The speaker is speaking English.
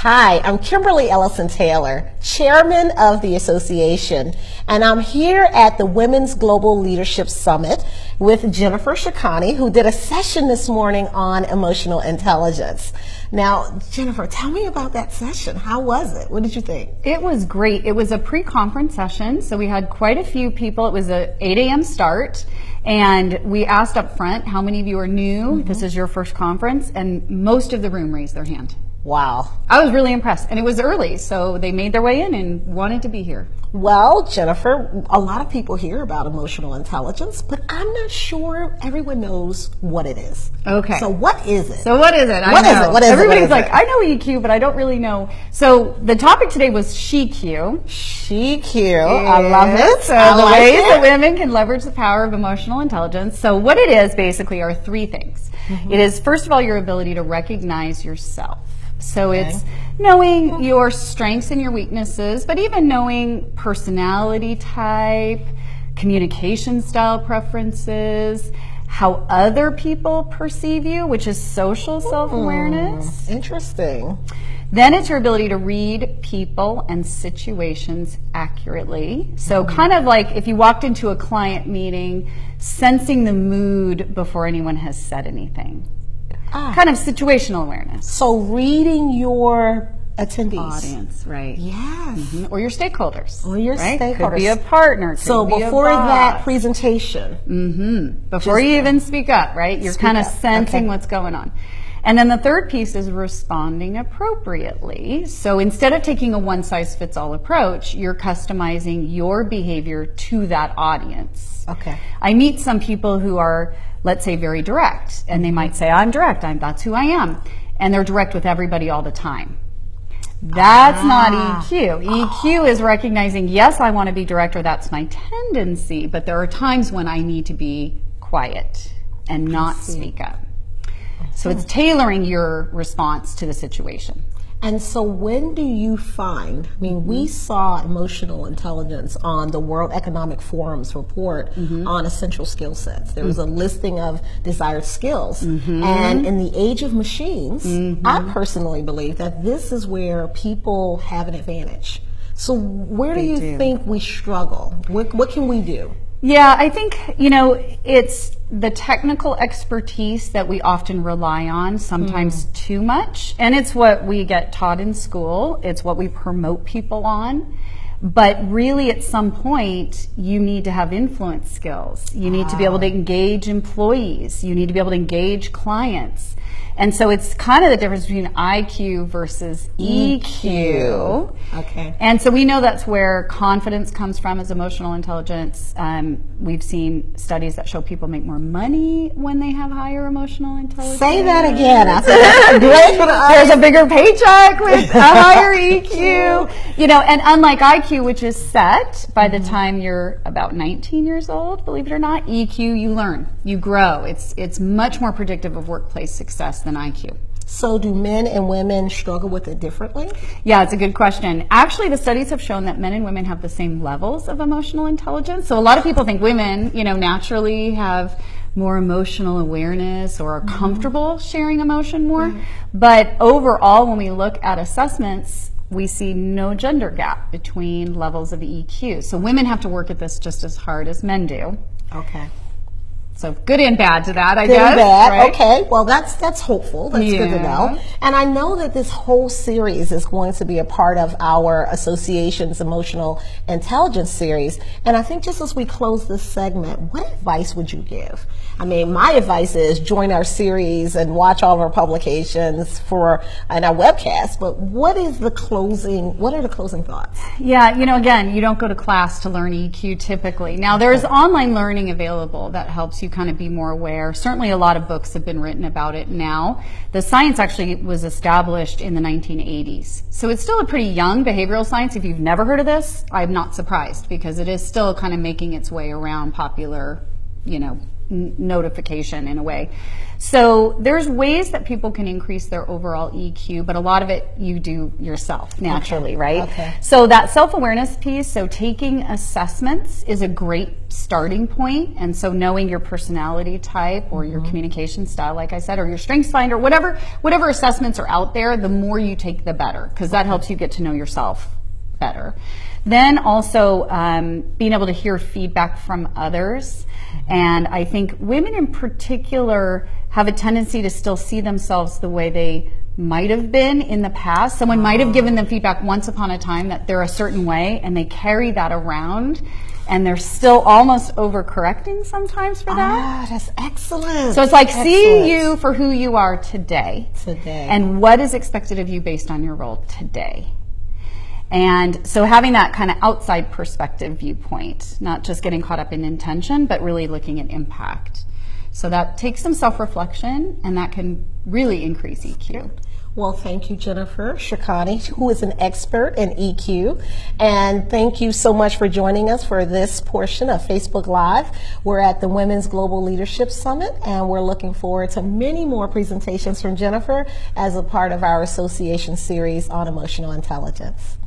Hi, I'm Kimberly Ellison Taylor, Chairman of the Association, and I'm here at the Women's Global Leadership Summit with Jennifer Shirkani, who did a session this morning on emotional intelligence. Now, Jennifer, tell me about that session. How was it? What did you think? It was great. It was a pre-conference session, so we had quite a few people. It was a 8 a.m. start, and we asked up front how many of you are new. This is your first conference, and most of the room raised their hand. Wow. I was really impressed, and it was early, so they made their way in and wanted to be here. Well, Jennifer, a lot of people hear about emotional intelligence, but I'm not sure everyone knows what it is. Okay. So what is it? What is it? Everybody's like, I know EQ, but I don't really know. So the topic today was SheQ. SheQ. I love it. So the ways that women can leverage the power of emotional intelligence. So what it is basically are three things. It is, first of all, your ability to recognize yourself. So it's knowing your strengths and your weaknesses, but even knowing personality type, communication style preferences, how other people perceive you, which is social self-awareness. Interesting. Then it's your ability to read people and situations accurately. So kind of like if you walked into a client meeting, sensing the mood before anyone has said anything. Kind of situational awareness. So reading your attendees. Audience, right. Yes. Or your stakeholders. Or your stakeholders. Could be a partner. So before that presentation. Before you even speak up, right? You're kind of sensing what's going on. And then the third piece is responding appropriately. So instead of taking a one-size-fits-all approach, you're customizing your behavior to that audience. Okay. I meet some people who are, let's say, very direct, and they might say, I'm direct, that's who I am. And they're direct with everybody all the time. That's not EQ. EQ is recognizing, yes, I want to be direct, or that's my tendency, but there are times when I need to be quiet and not speak up. So it's tailoring your response to the situation. And so when do you find, we saw emotional intelligence on the World Economic Forum's report on essential skill sets. There was a listing of desired skills. And in the age of machines, I personally believe that this is where people have an advantage. So where do you think we struggle? What can we do? Yeah, I think, it's the technical expertise that we often rely on, sometimes too much. And it's what we get taught in school. It's what we promote people on. But really, at some point, you need to have influence skills. You need to be able to engage employees. You need to be able to engage clients. And so it's kind of the difference between IQ versus EQ. Okay. And so we know that's where confidence comes from, is emotional intelligence. We've seen studies that show people make more money when they have higher emotional intelligence. Say that again. I said that's great for the There's a bigger paycheck with a higher EQ. And unlike IQ, which is set by the time you're about 19 years old, believe it or not, EQ, you learn, you grow. It's much more predictive of workplace success than IQ. So do men and women struggle with it differently? Yeah, it's a good question. Actually, the studies have shown that men and women have the same levels of emotional intelligence. So a lot of people think women, naturally have more emotional awareness or are comfortable sharing emotion more. But overall, when we look at assessments, we see no gender gap between levels of EQ. So women have to work at this just as hard as men do. Okay. So good and bad to that, I guess. Good and bad. Right? Okay. Well, that's hopeful. That's good to know. And I know that this whole series is going to be a part of our association's emotional intelligence series. And I think just as we close this segment, what advice would you give? My advice is join our series and watch all of our publications and our webcast. But what are the closing thoughts? Yeah, again, you don't go to class to learn EQ typically. Now, there's online learning available that helps you kind of be more aware. Certainly a lot of books have been written about it now. The science actually was established in the 1980s. So it's still a pretty young behavioral science. If you've never heard of this, I'm not surprised, because it is still kind of making its way around popular, notification in a way. So there's ways that people can increase their overall EQ, but a lot of it you do yourself naturally, right? Okay. So that self-awareness piece, so taking assessments is a great starting point. And so knowing your personality type or your communication style, like I said, or your strengths finder, whatever assessments are out there, the more you take, the better, because that helps you get to know yourself better. Then also being able to hear feedback from others. And I think women in particular have a tendency to still see themselves the way they might have been in the past. Someone might have given them feedback once upon a time that they're a certain way, and they carry that around, and they're still almost overcorrecting sometimes for that. That's excellent. So it's like, see you for who you are today. And what is expected of you based on your role today. And so having that kind of outside perspective viewpoint, not just getting caught up in intention, but really looking at impact. So that takes some self-reflection, and that can really increase EQ. Well, thank you, Jennifer Shirkani, who is an expert in EQ. And thank you so much for joining us for this portion of Facebook Live. We're at the Women's Global Leadership Summit, and we're looking forward to many more presentations from Jennifer as a part of our association series on emotional intelligence.